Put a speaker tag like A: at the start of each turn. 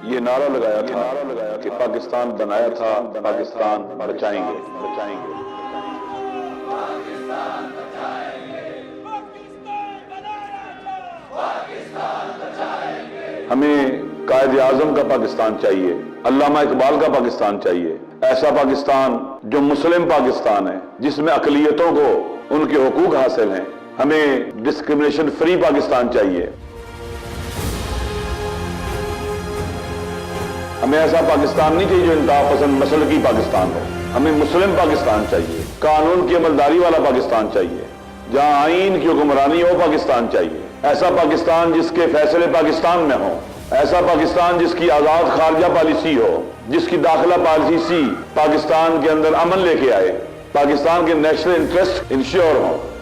A: یہ نعرہ لگایا تھا کہ پاکستان بنایا تھا، پاکستان بچائیں گے۔ ہمیں قائد اعظم کا پاکستان چاہیے، علامہ اقبال کا پاکستان چاہیے، ایسا پاکستان جو مسلم پاکستان ہے، جس میں اقلیتوں کو ان کے حقوق حاصل ہیں۔ ہمیں ڈسکرمنیشن فری پاکستان چاہیے۔ ہمیں ایسا پاکستان نہیں چاہیے جو انتہا پسند مسلکی پاکستان ہو۔ ہمیں مسلم پاکستان چاہیے، قانون کی عملداری والا پاکستان چاہیے، جہاں آئین کی حکمرانی ہو پاکستان چاہیے۔ ایسا پاکستان جس کے فیصلے پاکستان میں ہوں، ایسا پاکستان جس کی آزاد خارجہ پالیسی ہو، جس کی داخلہ پالیسی پاکستان کے اندر امن لے کے آئے، پاکستان کے نیشنل انٹرسٹ انشور ہوں۔